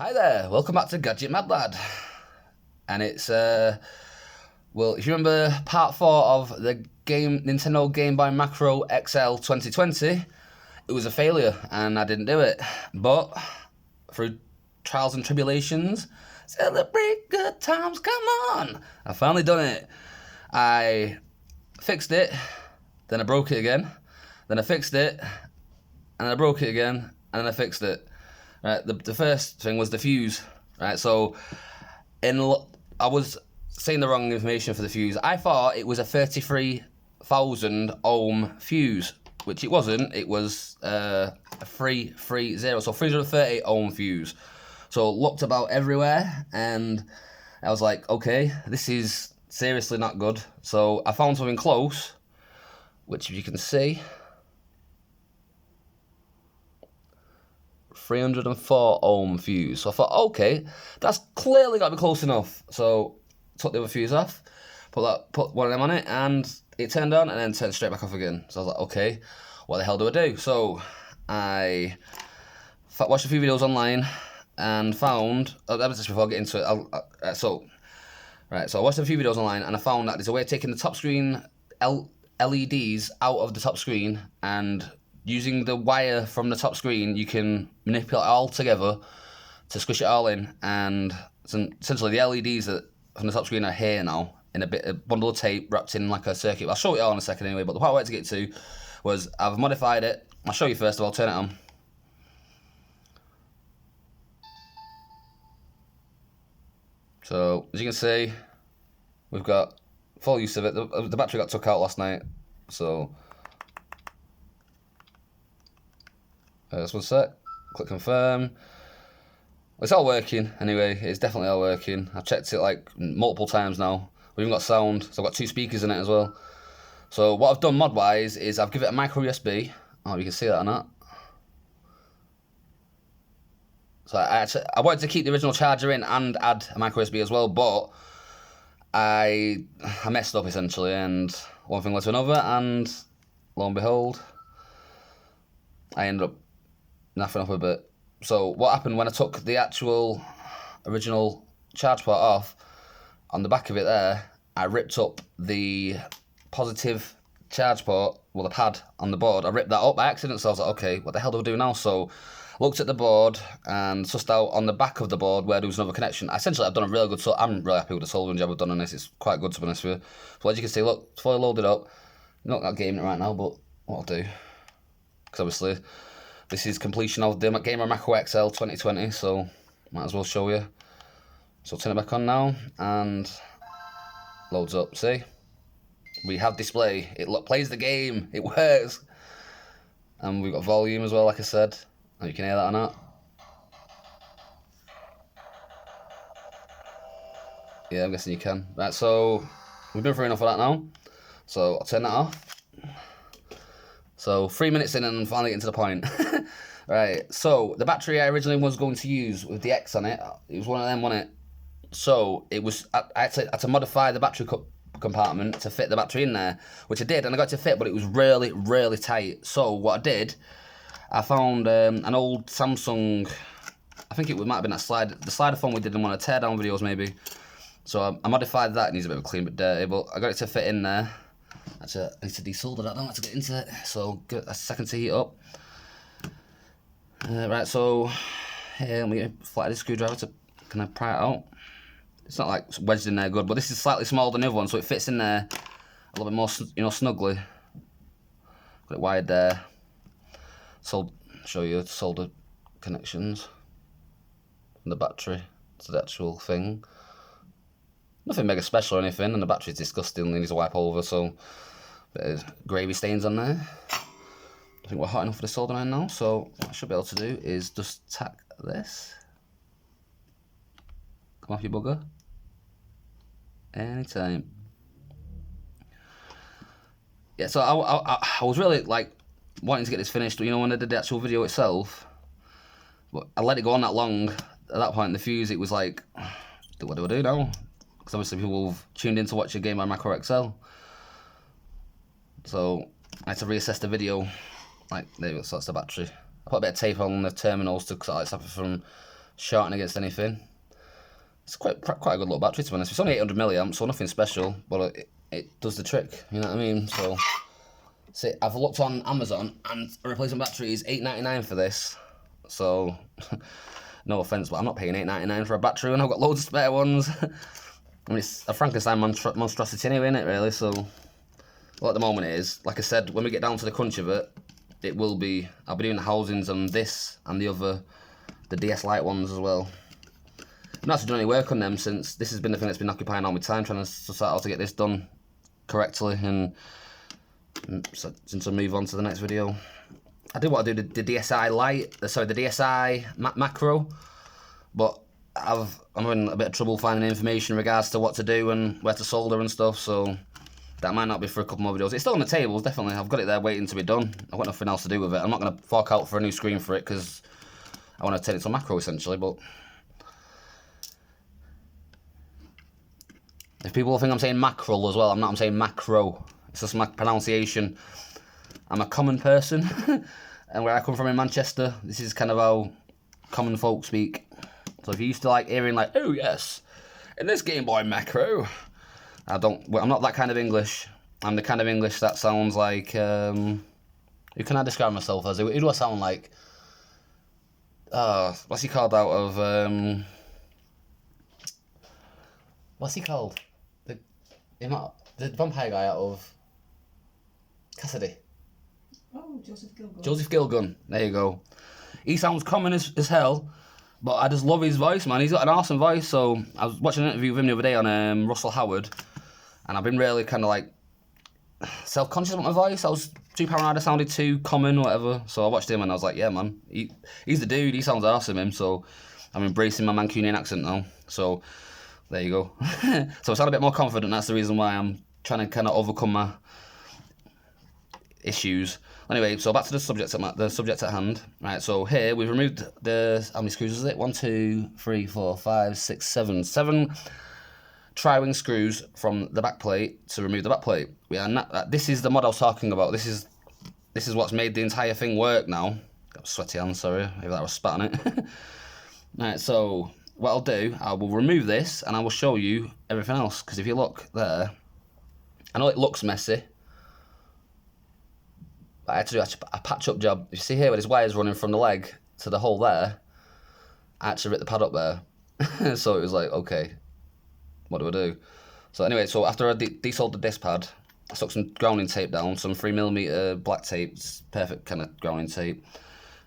Hi there, welcome back to Gadget Mad Lad. And it's, well, if you remember part 4 of the Nintendo Gameboy Macro XL 2020, it was a failure and I didn't do it. But through trials and tribulations, celebrate good times, come on! I finally done it. I fixed it, then I broke it again, then I fixed it, and I broke it again, and then I fixed it. Right, the first thing was the fuse. Right, so I was saying the wrong information for the fuse. I thought it was a 33,000 ohm fuse, which it wasn't. It was a 330, so 338 ohm fuse. So looked about everywhere, and I was like, okay, this is seriously not good. So I found something close, which you can see. 304 ohm fuse. So I thought, okay, that's clearly got to be close enough. So took the other fuse off, put one of them on it, and it turned on and then turned straight back off again. So I was like, okay, what the hell do I do? So I watched a few videos online and found, that was just before I get into it. So I watched a few videos online and I found that there's a way of taking the top screen LEDs out of the top screen, and using the wire from the top screen, you can manipulate it all together to squish it all in. And essentially, the LEDs that from the top screen are here now in a bundle of tape wrapped in like a circuit. I'll show it all in a second anyway. But the part I wanted to get to was I've modified it. I'll show you first of all. Turn it on. So as you can see, we've got full use of it. The battery got took out last night, so. Just one sec, click confirm. It's all working anyway, it's definitely all working. I've checked it like multiple times now. We've even got sound, so I've got 2 speakers in it as well. So what I've done mod wise is I've given it a micro USB. Oh, you can see that or not. So I wanted to keep the original charger in and add a micro USB as well, but I messed up essentially, and one thing led to another, and lo and behold, I ended up naffing up a bit. So what happened when I took the actual original charge port off, on the back of it there, I ripped up the positive charge port, well, the pad on the board. I ripped that up by accident, so I was like, okay, what the hell do I do now? So looked at the board and sussed out on the back of the board where there was another connection. Essentially, I've done a really good, so I'm really happy with the soldering job I've done on this. It's quite good, to be honest with you. So as you can see, look, it's fully loaded up. Not gaming it right now, but what I'll do, because obviously this is completion of the Gameboy Macro XL 2020, so might as well show you. So turn it back on now, and loads up. See? We have display. It plays the game. It works. And we've got volume as well, like I said. And you can hear that or not. Yeah, I'm guessing you can. Right, so we've been through enough of that now. So I'll turn that off. So 3 minutes in and I'm finally getting to the point. Right, so the battery I originally was going to use with the X on it, it was one of them, wasn't it? So it was, I had to modify the battery compartment to fit the battery in there, which I did, and I got it to fit, but it was really, really tight. So what I did, I found an old Samsung, I think it might have been the slider phone we did in one of the teardown videos maybe. So I modified that. It needs a bit of a clean, bit dirty, but I got it to fit in there. Actually, I need to desolder that, I don't have to get into it, so give it a second to heat up. Right, so here, let me get a flathead screwdriver to kind of pry it out. It's not like wedged in there good, but this is slightly smaller than the other one, so it fits in there a little bit more, snugly. Got it wired there. So, show you solder connections from the battery to the actual thing. Nothing mega special or anything, and the battery's disgusting and needs a wipe over, so bit of gravy stains on there. I think we're hot enough for the soldering now, so what I should be able to do is just tack this. Come off, you bugger. Anytime. Yeah, so I was really like wanting to get this finished, when I did the actual video itself, but I let it go on that long. At that point, the fuse, it was like, what do I do now? Because obviously people have tuned in to watch a Gameboy Macro XL. So I had to reassess the video. Like, there you go, so that's the battery. I put a bit of tape on the terminals to stop it from shorting against anything. It's quite a good little battery, to be honest. It's only 800 milliamps, so nothing special, but it does the trick, you know what I mean? So, see, I've looked on Amazon, and a replacement battery is $8.99 for this. So, no offence, but I'm not paying $8.99 for a battery when I've got loads of spare ones. I mean, it's a Frankenstein monstrosity anyway, isn't it, really? So, well, at the moment it is. Like I said, when we get down to the crunch of it, it will be, I'll be doing the housings on this and the DS Lite ones as well. I've not actually done any work on them since this has been the thing that's been occupying all my time, trying to sort out to get this done correctly, and so, since I move on to the next video. I do want to do the DSi Lite, the DSi macro, but I'm having a bit of trouble finding information in regards to what to do and where to solder and stuff, so that might not be for a couple more videos. It's still on the tables, definitely. I've got it there waiting to be done. I've got nothing else to do with it. I'm not going to fork out for a new screen for it because I want to turn it to macro essentially, but if people think I'm saying mackerel as well, I'm not. I'm saying macro. It's just my pronunciation. I'm a common person, and where I come from in Manchester, this is kind of how common folk speak. So if you used to like hearing like, oh yes, in this Game Boy macro, I'm not that kind of English. I'm the kind of English that sounds like, who can I describe myself as? Who do I sound like? What's he called out of, what's he called? The vampire guy out of Cassidy. Oh, Joseph Gilgun. Joseph Gilgun, there you go. He sounds common as hell, but I just love his voice, man. He's got an awesome voice. So I was watching an interview with him the other day on Russell Howard, and I've been really kind of like self-conscious about my voice. I was too paranoid, I sounded too common or whatever. So I watched him and I was like, yeah, man, he's the dude. He sounds awesome, him. So I'm embracing my Mancunian accent now. So there you go. So I sound a bit more confident. That's the reason why I'm trying to kind of overcome my issues. Anyway, so back to the subject at hand. Right, so here we've removed how many screws is it? 1, 2, 3, 4, 5, 6, 7. 7 tri-wing screws from the back plate to remove the back plate. We are not, this is the mod I was talking about. This is what's made the entire thing work now. Got a sweaty hand, sorry, maybe that was spat on it. Right, so what I'll do, I will remove this and I will show you everything else. Because if you look there, I know it looks messy, but I had to do a patch-up job. You see here where there's wires running from the leg to the hole there, I actually ripped the pad up there. So it was like, okay, what do I do? So anyway, so after I desoldered this pad, I stuck some grounding tape down, some 3mm black tape, it's perfect kind of grounding tape,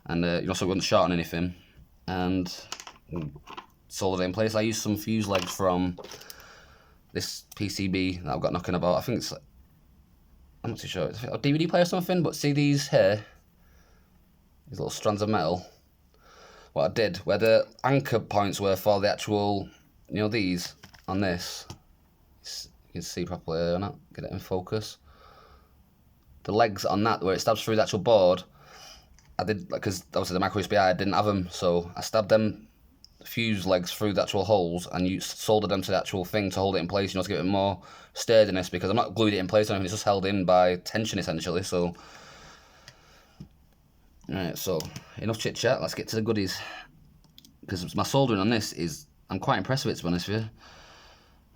and you know, so it wouldn't short on anything, and soldered it in place. I used some fuse legs from this PCB that I've got knocking about. I think it's like, I'm not too sure, it's a DVD player or something, but see these here, these little strands of metal, what I did, where the anchor points were for the actual, you know, these, on this, you can see properly or not, get it in focus. The legs on that, where it stabs through the actual board, I did, because obviously the micro USB I didn't have them, so I stabbed them fuse legs through the actual holes and you soldered them to the actual thing to hold it in place, you know, to give it more sturdiness, because I'm not glued it in place or anything, it's just held in by tension essentially. So alright, so enough chit chat, let's get to the goodies, because my soldering on this is, I'm quite impressed with it, to be honest with you.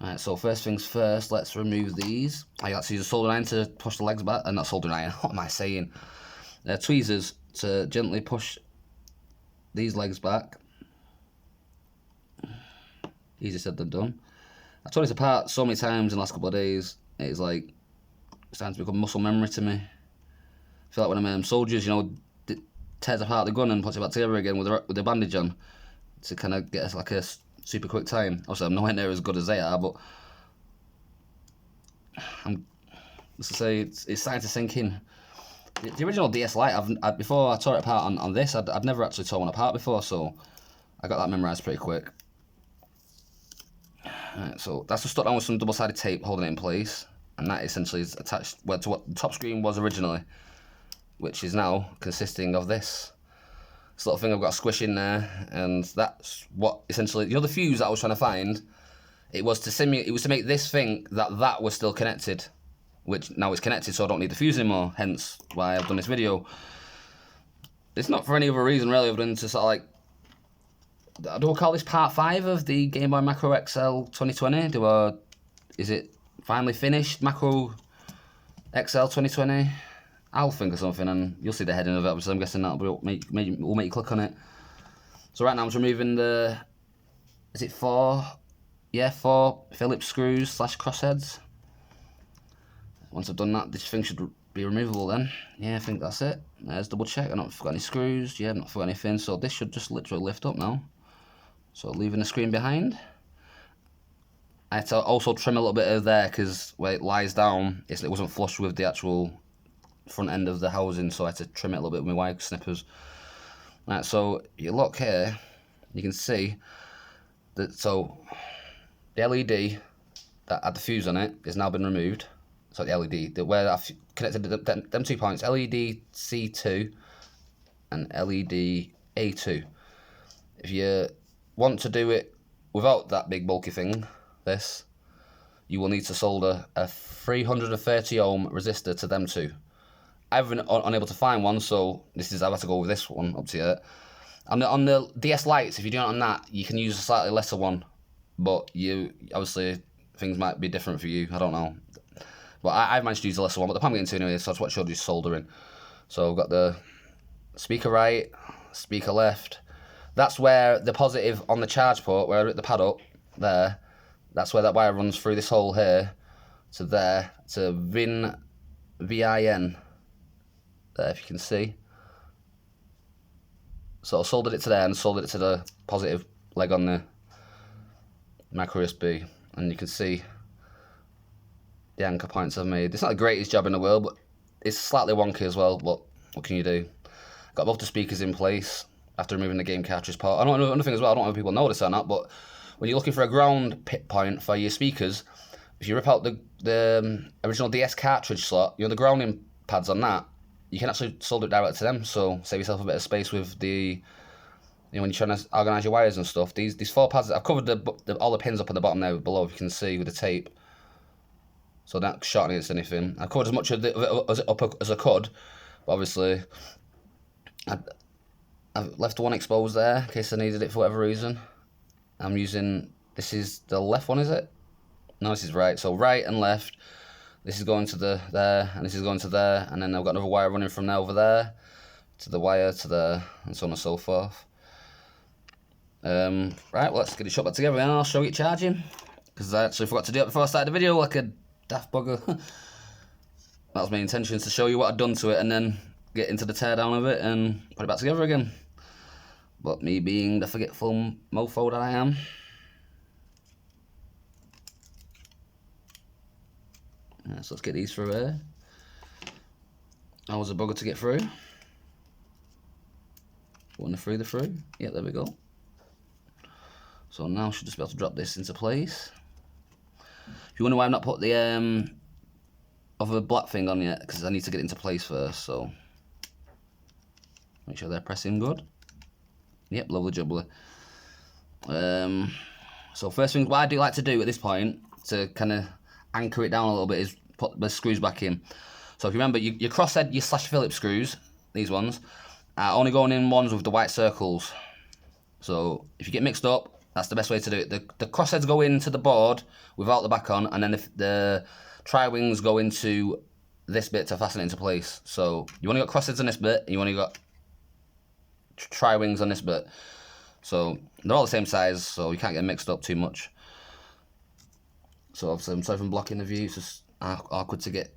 Alright, so first things first, let's remove these. I got to use a soldering iron to push the legs back, not soldering iron, what am I saying? Tweezers to gently push these legs back. Easier said than done. I torn this apart so many times in the last couple of days, it's like, it's starting to become muscle memory to me. I feel like one of them soldiers, you know, tears apart the gun and puts it back together again with the bandage on to kind of get us like a super quick time. Obviously, I'm nowhere near as good as they are, but let's say it's starting to sink in. The original DS Lite, before I tore it apart on this, I'd never actually tore one apart before, so I got that memorised pretty quick. Right, so that's just stuck down with some double-sided tape holding it in place, and that essentially is attached to what the top screen was originally, which is now consisting of this little thing I've got to squish in there, and that's what essentially, you know, the fuse that I was trying to find, it was to make this think that was still connected, which now it's connected, so I don't need the fuse anymore, hence why I've done this video. It's not for any other reason really other than to sort of like do I call this part 5 of the Game Boy Macro XL 2020? Is it finally finished, Macro XL 2020? I'll think of something and you'll see the heading of it, which I'm guessing will make you click on it. So right now I'm just removing is it 4? Yeah, 4 Phillips screws / crossheads. Once I've done that, this thing should be removable then. Yeah, I think that's it. Let's double check. I've not forgot any screws. Yeah, I've not forgot anything. So this should just literally lift up now. So leaving the screen behind. I had to also trim a little bit of there because where it lies down, it wasn't flush with the actual front end of the housing, so I had to trim it a little bit with my wire snippers. Right, so you look here, you can see that the LED that had the fuse on it has now been removed. So the LED, where I've connected them 2 points, LED C2 and LED A2. If you want to do it without that big bulky thing, you will need to solder a 330 ohm resistor to them two. I've been unable to find one, so I've had to go with this one up to here. On the DS Lights, if you're doing it on that, you can use a slightly lesser one, but obviously things might be different for you. I don't know, but I've managed to use a lesser one. But the point I'm getting to anyway, so that's what I showed you soldering. So I've got the speaker right, speaker left. That's where the positive on the charge port, where I ripped the pad up there. That's where that wire runs through this hole here to there to VIN there, if you can see. So I soldered it to there and soldered it to the positive leg on the micro USB, and you can see the anchor points I've made. It's not the greatest job in the world, but it's slightly wonky as well, but what can you do? Got both the speakers in place after removing the game cartridge part. I don't know another thing as well, I don't know if people know this or not, but when you're looking for a ground pit point for your speakers, if you rip out the original DS cartridge slot, the grounding pads on that, you can actually solder it direct to them, so save yourself a bit of space with when you're trying to organise your wires and stuff. These 4 pads, I've covered all the pins up at the bottom there below, if you can see, with the tape, so not shorting against anything. I covered as much of it as I could, but obviously I've left one exposed there in case I needed it for whatever reason. I'm using, this is the left one, is it? No, this is right. So right and left. This is going to there, and this is going to there, and then I've got another wire running from there over there to the wire to there, and so on and so forth. Right, well, let's get it shot back together, and I'll show you charging, because I actually forgot to do it before I started the video, like a daft bugger. That was my intention, to show you what I'd done to it, and then get into the teardown of it and put it back together again. But me being the forgetful mofo that I am, so let's get these through here. That was a bugger to get through. One through the through. Yeah, there we go. So now I should just be able to drop this into place. If you wonder why I've not put the other black thing on yet, because I need to get it into place first, so make sure they're pressing good. Yep, lovely jubbly. So first thing, what I do like to do at this point, to kind of anchor it down a little bit, is put the screws back in. So if you remember, your crosshead, your / Phillips screws, these ones, are only going in ones with the white circles. So if you get mixed up, that's the best way to do it. The crossheads go into the board without the back on, and then the tri-wings go into this bit to fasten it into place. So you only got crossheads on this bit, and you only got tri-wings on this bit. So they're all the same size, so you can't get mixed up too much. So obviously I'm sorry if I'm blocking the view, it's just awkward to get.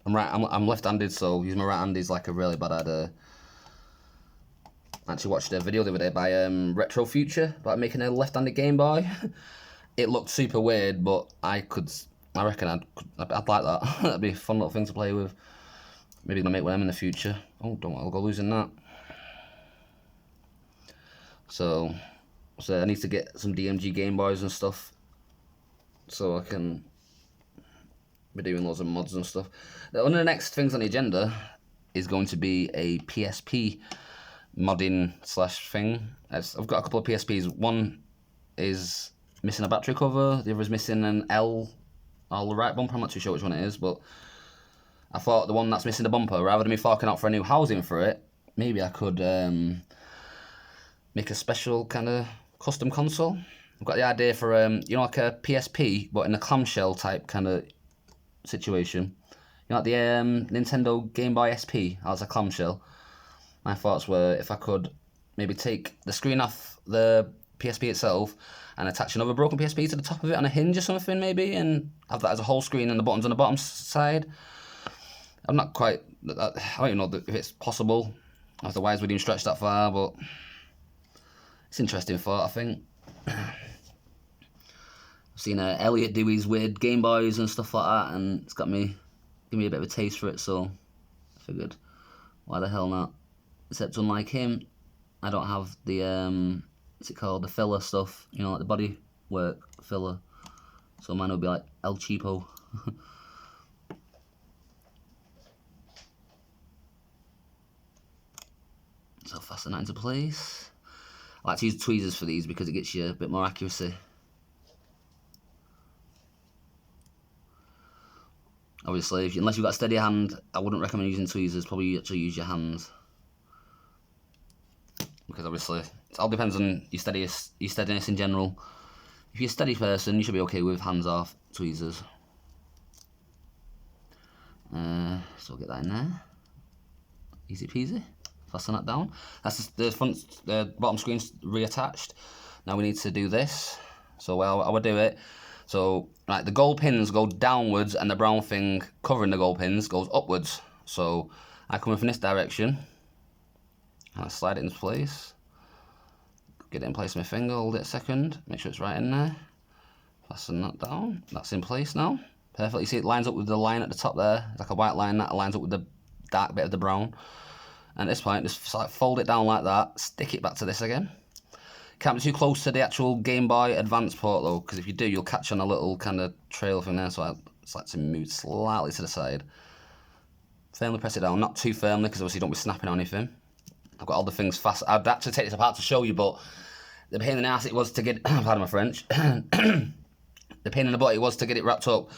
I'm left-handed, so using my right hand is like a really bad idea. I actually watched a video the other day by Retro Future about making a left-handed Game Boy. It looked super weird, but I reckon I'd like that. That'd be a fun little thing to play with. Maybe gonna make one of them in the future. Oh, don't want to go losing that. So I need to get some DMG Game Boys and stuff, so I can be doing loads of mods and stuff. One of the next things on the agenda is going to be a PSP modding / thing. I've got a couple of PSPs. One is missing a battery cover, the other is missing an L or the right bumper. I'm not too sure which one it is, but I thought the one that's missing the bumper, rather than me forking out for a new housing for it, maybe I could make a special kind of custom console. I've got the idea for you know, like a PSP, but in a clamshell type kind of situation. You know, like the Nintendo Gameboy SP as a clamshell. My thoughts were if I could maybe take the screen off the PSP itself and attach another broken PSP to the top of it on a hinge or something maybe, and have that as a whole screen and the buttons on the bottom side. I'm not quite, I don't even know if it's possible, otherwise we'd even stretch that far, but it's an interesting thought, I think. I've seen Elliot do his weird Game Boys and stuff like that, and it's got me, give me a bit of a taste for it, so I figured, why the hell not? Except unlike him, I don't have the, what's it called, the filler stuff, you know, like the body work filler, so mine would be like El Cheapo. So fasten that into place. I like to use tweezers for these because it gets you a bit more accuracy. Obviously, unless you've got a steady hand, I wouldn't recommend using tweezers. Probably actually use your hands. Because obviously, it all depends on your steadiness in general. If you're a steady person, you should be okay with hands off tweezers. So we'll get that in there. Easy peasy. Fasten that down. That's the bottom screen's reattached. Now we need to do this. So I would do it. So right, the gold pins go downwards, and the brown thing covering the gold pins goes upwards. So I come in from this direction. And I slide it into place. Get it in place with my finger. Hold it a second. Make sure it's right in there. Fasten that down. That's in place now. Perfect. You see it lines up with the line at the top there. It's like a white line that lines up with the dark bit of the brown. And at this point, just like fold it down like that, stick it back to this again. Can't be too close to the actual Game Boy Advance port though, because if you do, you'll catch on a little kind of trail from there, so I just like to move slightly to the side. Firmly press it down, not too firmly, because obviously you don't be snapping on anything. I've got all the things fast. I'd actually take this apart to show you, but the pain in the ass it was to get, pardon my French, the pain in the butt it was to get it wrapped up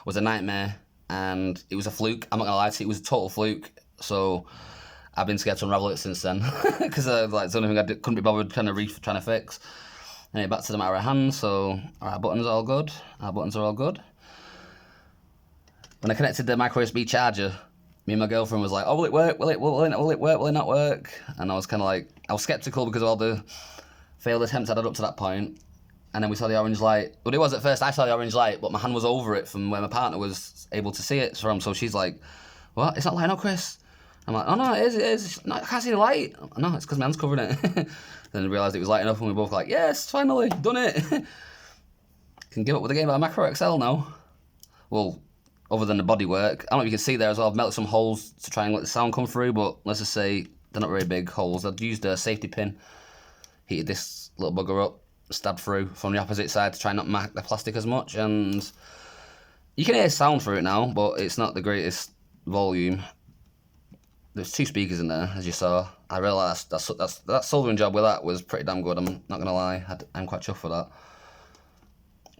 was a nightmare, and it was a fluke. I'm not gonna lie to you, it was a total fluke, so I've been scared to unravel it since then, because like, it's the only thing I couldn't be bothered trying to fix. Anyway, back to the matter of hand, so our buttons are all good. Our buttons are all good. When I connected the micro USB charger, me and my girlfriend was like, oh, will it work? Will it work? Will it not work? And I was kind of like, I was skeptical because of all the failed attempts I'd had up to that point. And then we saw the orange light. Well, it was at first, I saw the orange light, but my hand was over it from where my partner was able to see it from. So she's like, what? It's not lighting up, Chris. I'm like, oh no, it is. No, I can't see the light. No, it's because my hand's covering it. Then I realised it was lighting up, and we were both like, yes, finally, done it. Can give up with the Game Boy Macro XL now. Well, other than the bodywork, I don't know if you can see there as well, I've melted some holes to try and let the sound come through, but let's just say they're not very big holes. I've used a safety pin, heated this little bugger up, stabbed through from the opposite side to try and not mark the plastic as much, and you can hear sound through it now, but it's not the greatest volume. There's two speakers in there, as you saw. I realised that soldering job with that was pretty damn good, I'm not going to lie. I'm quite chuffed for that.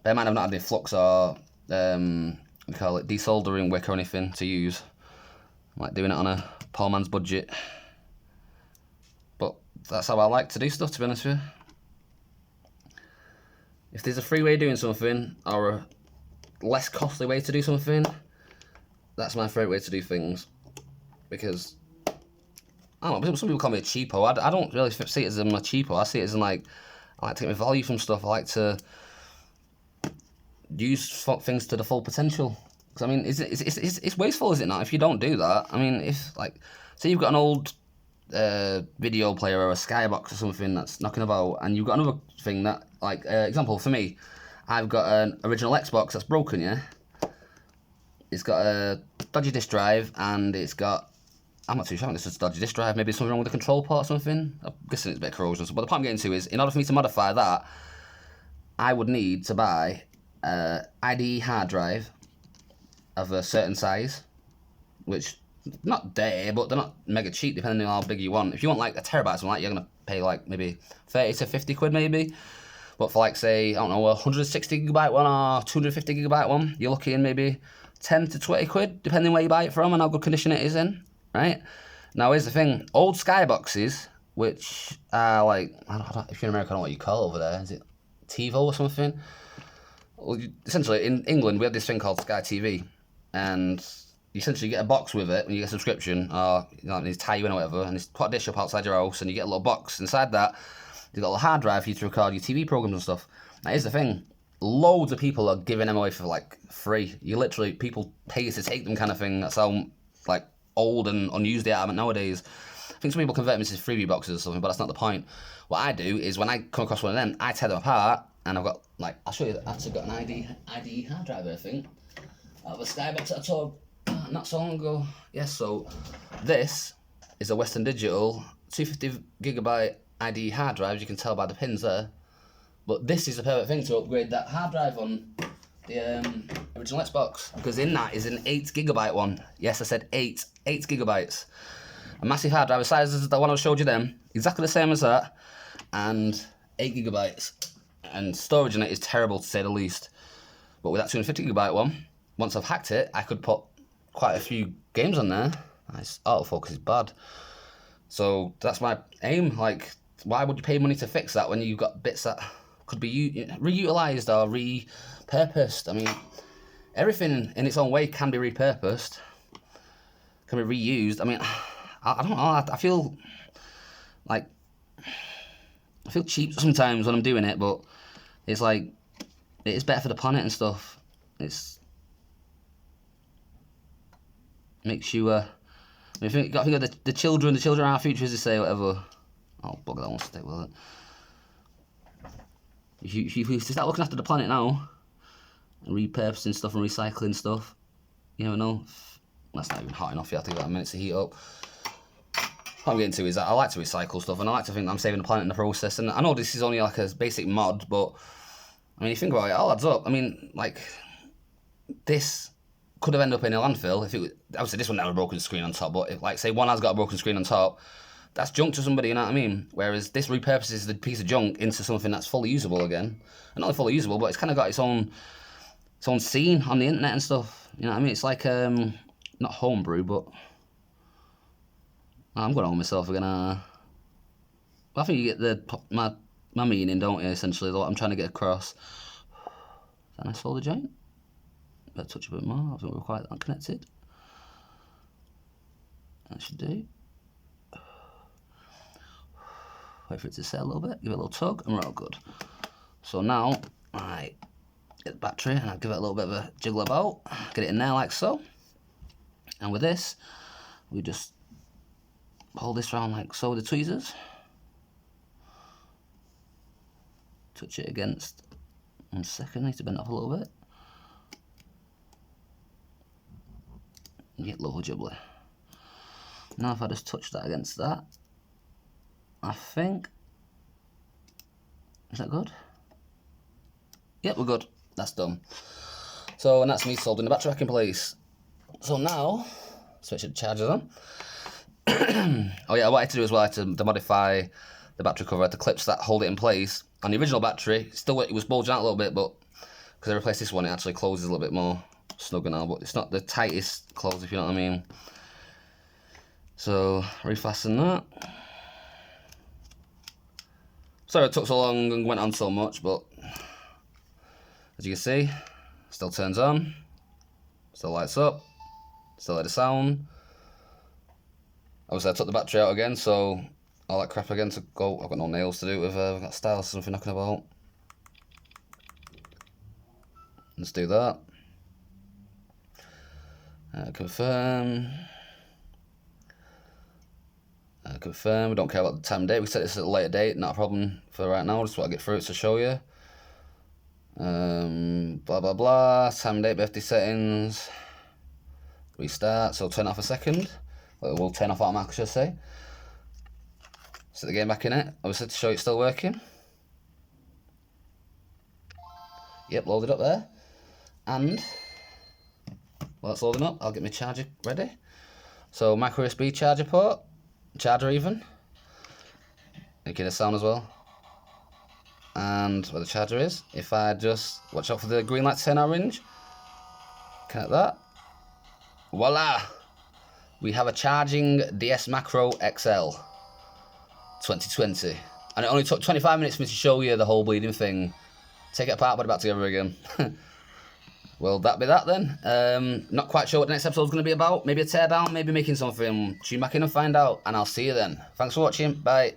Bear in mind I've not had any flux or, we call it desoldering wick or anything to use. I'm like doing it on a poor man's budget. But that's how I like to do stuff, to be honest with you. If there's a free way of doing something, or a less costly way to do something, that's my favourite way to do things. Because I don't know, some people call me a cheapo. I don't really see it as I'm a cheapo. I see it as in like, I like to get my value from stuff. I like to use things to the full potential. Because I mean, it's wasteful, is it not? If you don't do that, I mean, if like, say you've got an old video player or a skybox or something that's knocking about, and you've got another thing that, like, example for me, I've got an original Xbox that's broken, yeah? It's got a dodgy disk drive, and it's got, I'm not too sure, I think this is a dodgy disk drive, maybe something wrong with the control port or something. I'm guessing it's a bit of corrosion. But the point I'm getting to is, in order for me to modify that, I would need to buy an IDE hard drive of a certain size, which, not there, but they're not mega cheap depending on how big you want. If you want like a terabyte or something like that, you're going to pay like maybe 30 to 50 quid maybe. But for like, say, I don't know, a 160 gigabyte one or 250 gigabyte one, you're looking maybe 10 to 20 quid, depending where you buy it from and how good condition it is in, right? Now, here's the thing. Old skyboxes which are like, I don't, if you're in America, I don't know what you call it over there. Is it TiVo or something? Well, essentially, in England, we have this thing called Sky TV, and you essentially get a box with it when you get a subscription, or you know, they tie you in or whatever, and they put a dish up outside your house, and you get a little box. Inside that, you've got a little hard drive for you to record your TV programs and stuff. Now, here's the thing. Loads of people are giving them away for like free. You literally, people pay to take them kind of thing. That's how like old and unused they are nowadays. I think some people convert them into freebie boxes or something, but that's not the point. What I do is when I come across one of them, I tear them apart, and I've got like, I'll show you, I've actually got an ID hard drive there, I think. I have a Skybox that I told not so long ago. Yes, so this is a Western Digital 250 gigabyte ID hard drive, as you can tell by the pins there. But this is the perfect thing to upgrade that hard drive on the original Xbox, because in that is an 8 gigabyte one. Yes, I said 8 gigabytes. A massive hard drive, the size as the one I showed you then, exactly the same as that, and 8 gigabytes. And storage in it is terrible to say the least. But with that 250 gigabyte one, once I've hacked it, I could put quite a few games on there. Nice, autofocus is bad. So that's my aim. Like, why would you pay money to fix that when you've got bits that could be reutilised or repurposed? I mean, everything in its own way can be repurposed, can be reused. I mean, I don't know, I feel like, I feel cheap sometimes when I'm doing it, but it's like, it's better for the planet and stuff. It's makes you, I mean, you got to think of the children are our future, as they say, whatever. Oh, bugger, that won't stick with it. If you start looking after the planet now, and repurposing stuff and recycling stuff, you never know. That's not even hot enough, you have to give that a minute to heat up. What I'm getting to is that I like to recycle stuff, and I like to think that I'm saving the planet in the process. And I know this is only like a basic mod, but I mean, you think about it, it all adds up. I mean, like, this could have ended up in a landfill if it was, obviously this one had a broken screen on top, but if, like, say one has got a broken screen on top, that's junk to somebody, you know what I mean? Whereas this repurposes the piece of junk into something that's fully usable again. And not only fully usable, but it's kind of got its own scene on the internet and stuff. You know what I mean? It's like, not homebrew, but I'm going on myself again. Well, I think you get my meaning, don't you, essentially, what I'm trying to get across. Is that a nice solder joint? Better touch a bit more, I think we're quite unconnected. That should do. Wait for it to set a little bit, give it a little tug, and we're all good. So now, I get the battery, and I give it a little bit of a jiggle about, get it in there like so. And with this, we just pull this round like so with the tweezers. Touch it against, 1 second, I need to bend it up a little bit. And get low jibbly. Now if I just touch that against that, I think, is that good? Yep, we're good. That's done. So, and that's me soldering the battery back in place. So now, switch the chargers on. Oh yeah, what I had to do as well, I had to modify the battery cover. I had the clips that hold it in place. On the original battery, still it was bulging out a little bit, but because I replaced this one, it actually closes a little bit more snugger now, but it's not the tightest close, if you know what I mean. So, refasten that. Sorry it took so long and went on so much, but as you can see, still turns on, still lights up, still let it sound. Obviously I took the battery out again, so all that crap again to go. I've got no nails to do it with, I've got stylus or something knocking about. Let's do that. Confirm. Confirm. We don't care about the time and date. We set this at a later date. Not a problem for right now. Just want to get through it to show you. Blah blah blah. Time and date, birthday settings. Restart. So turn off a second. Well, we'll turn off automatically, should I say. Set the game back in it. Obviously to show it's still working. Yep, loaded up there. And while it's loading up, I'll get my charger ready. So micro USB charger port. Charger even. Making a sound as well. And where the charger is, if I just watch out for the green light to turn orange, connect that. Voila! We have a charging DS Macro XL. 2020. And it only took 25 minutes for me to show you the whole bleeding thing. Take it apart, put it back together again. Well, that be that then. Not quite sure what the next episode's going to be about. Maybe a teardown, maybe making something. Tune back in and find out. And I'll see you then. Thanks for watching. Bye.